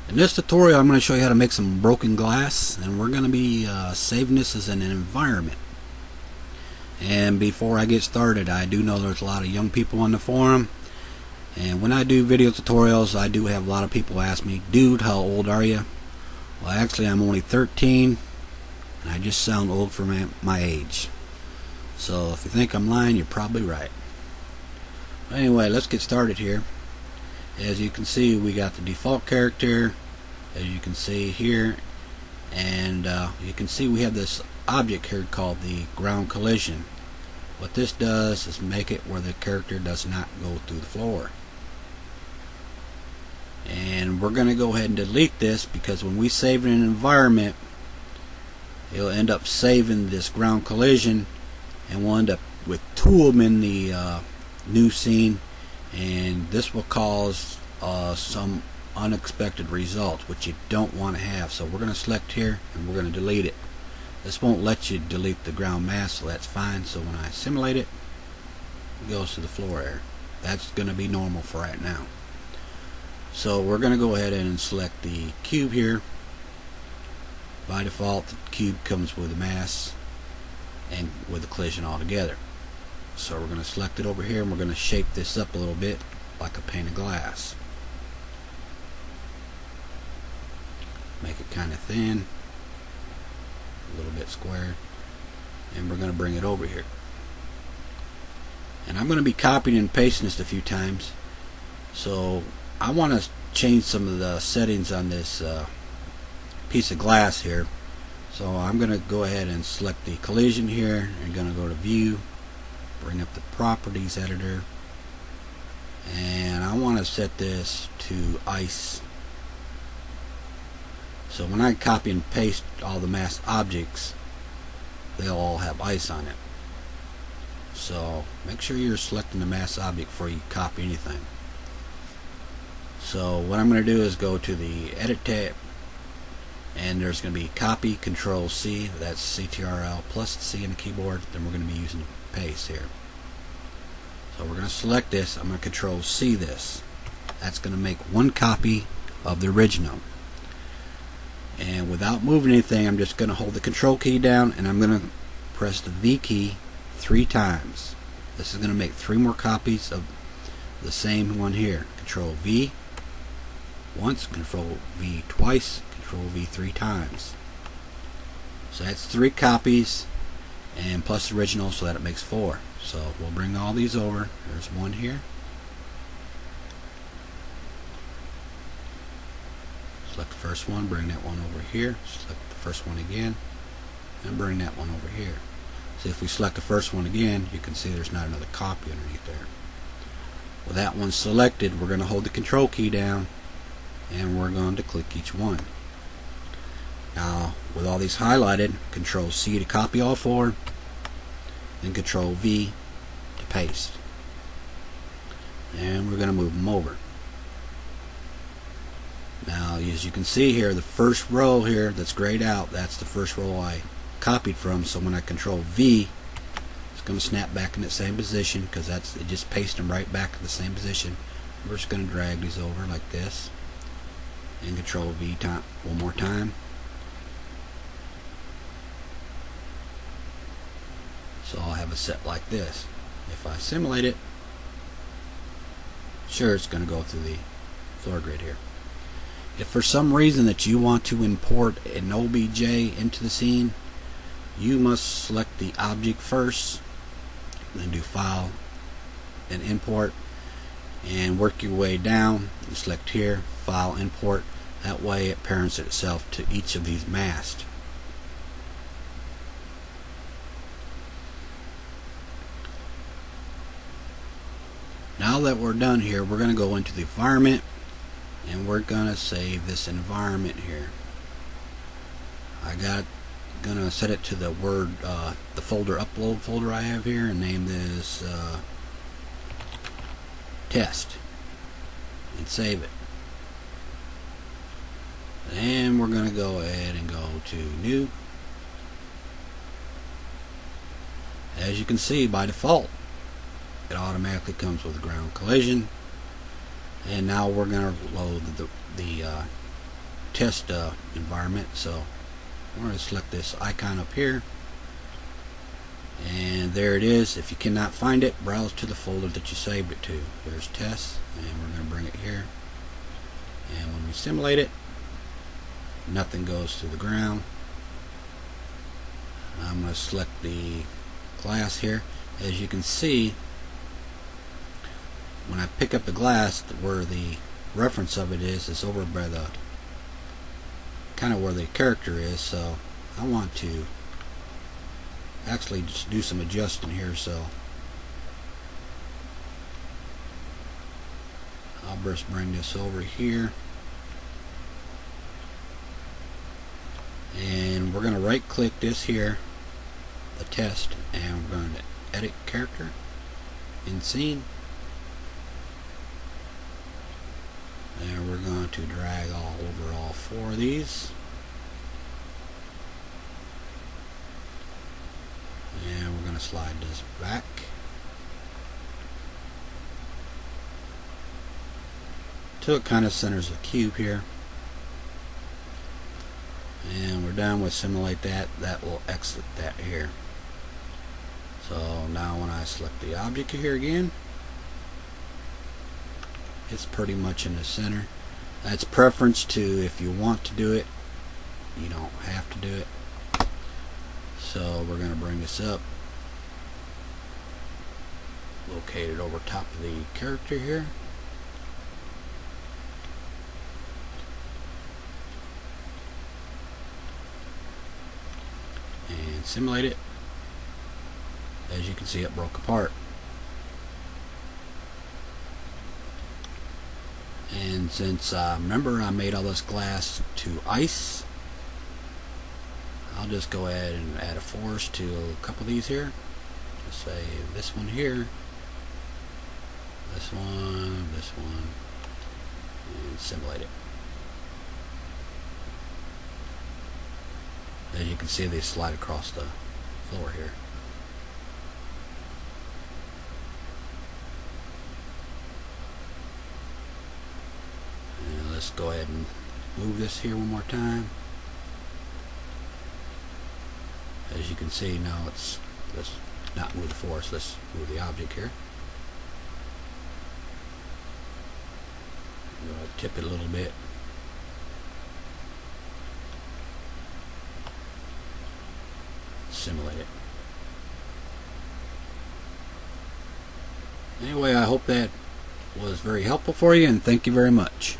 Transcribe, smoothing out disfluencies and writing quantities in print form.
In this tutorial I'm going to show you how to make some broken glass, and we're going to be saving this as an environment. And before I get started, I do know there's a lot of young people on the forum, and when I do video tutorials I do have a lot of people ask me, dude, how old are you? Well, actually I'm only 13 and I just sound old for my age. So if you think I'm lying, you're probably right. Anyway, let's get started here. As you can see, we got the default character, as you can see here, and you can see we have this object here called the ground collision. What this does is make it where the character does not go through the floor. And we're going to go ahead and delete this, because when we save in an environment, it'll end up saving this ground collision, and we'll end up with two of them in the new scene, and this will cause some unexpected results which you don't want to have. So we're going to select here and we're going to delete it. This won't let you delete the ground mass, so that's fine. So when I simulate it, it goes to the floor area. That's going to be normal for right now. So we're going to go ahead and select the cube here. By default, the cube comes with a mass and with a collision altogether. So we're going to select it over here, and we're going to shape this up a little bit like a pane of glass. Make it kind of thin, a little bit square, and we're going to bring it over here. And I'm going to be copying and pasting this a few times, so I want to change some of the settings on this piece of glass here. So I'm going to go ahead and select the collision here, and going to go to view, bring up the properties editor, and I want to set this to ice. So when I copy and paste all the masked objects, they'll all have ice on it. So make sure you're selecting the masked object before you copy anything. So what I'm going to do is go to the edit tab, and there's going to be copy, control C, that's CTRL plus C in the keyboard. Then we're going to be using paste here. So we're going to select this. I'm going to control C this. That's going to make one copy of the original. And without moving anything, I'm just going to hold the control key down, and I'm going to press the V key 3 times. This is going to make 3 more copies of the same one here. Control V once, control V twice, control V 3 times. So that's 3 copies, and plus the original, so that it makes 4. So we'll bring all these over. There's one here. Select the first one, bring that one over here. Select the first one again, and bring that one over here. So if we select the first one again, you can see there's not another copy underneath there. With that one selected, we're going to hold the control key down, and we're going to click each one. Now with all these highlighted, control C to copy all 4, then control V to paste, and we're going to move them over. Now as you can see here, the first row here that's grayed out, that's the first row I copied from. So when I control V, it's going to snap back in that same position, because it just pasted them right back to the same position. We're just going to drag these over like this, and control V one more time. So I'll have it set like this. If I simulate it, sure, it's going to go through the floor grid here. If for some reason that you want to import an OBJ into the scene, you must select the object first, then do File and Import, and work your way down and select here, File, Import. That way it parents itself to each of these masks. Now that we're done here, we're going to go into the environment, and we're going to save this environment here. Gonna set it to the the folder upload folder I have here, and name this test, and save it. And we're going to go ahead and go to new. As you can see, by default it automatically comes with a ground collision, and now we're going to load the test environment. So we're going to select this icon up here, and there it is. If you cannot find it, browse to the folder that you saved it to. There's tests, and we're going to bring it here, and when we simulate it, nothing goes to the ground. I'm going to select the glass here. As you can see, when I pick up the glass, where the reference of it is over by the kind of where the character is. So I want to actually just do some adjusting here. So I'll just bring this over here, and we're going to right click this here, the test, and we're going to edit character in scene, and we're going to drag all over all 4 of these, and we're going to slide this back, till it kind of centers the cube here. And we're done with simulate that. That will exit that here. So now when I select the object here again, it's pretty much in the center. That's preference to, if you want to do it, you don't have to do it. So we're going to bring this up, locate it over top of the character here, and simulate it. As you can see, it broke apart. And since remember I made all this glass to ice, I'll just go ahead and add a force to a couple of these here. Just say this one here, this one, and simulate it. As you can see, they slide across the floor here. And let's go ahead and move this here one more time. As you can see now, let's not move the force, let's move the object here. I'm going to tip it a little bit. Simulate it. Anyway, I hope that was very helpful for you, and thank you very much.